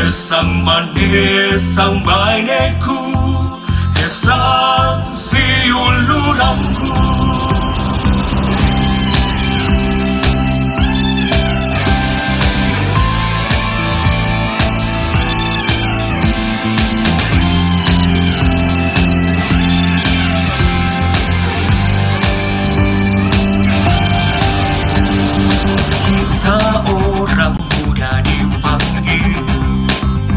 Sang manis sang baineku, sang siuluramku. Kita orang muda dipanggil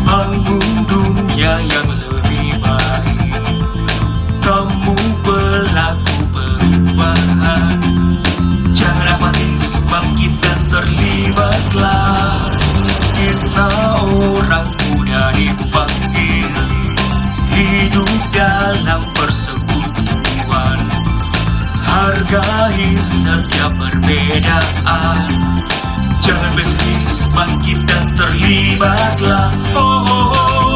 bangun dunia yang lebih baik. Kamu pelaku perubahan, jangan apatis, bangkit dan terlibatlah. Kita orang muda dipanggil hidup dalam persekutuan, hargai setiap perbedaan. Jangan pesimis, bangkit dan terlibatlah. Oh, oh, oh.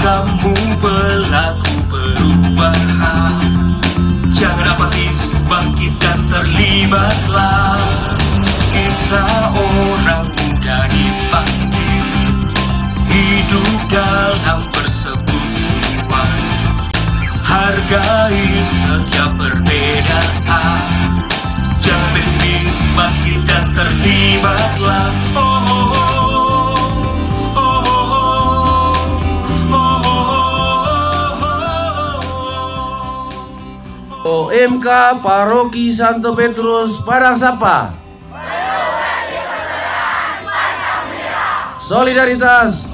Kamu pelaku perubahan, jangan apatis, bangkit dan terlibatlah. Kita orang muda dipanggil hidup dalam persekutuan, hargai setiap perbedaan. Jangan pesimis, bangkit dan terlibatlah. Oh, oh, oh. OMK Paroki Santo Petrus Padang Sapa. Solidaritas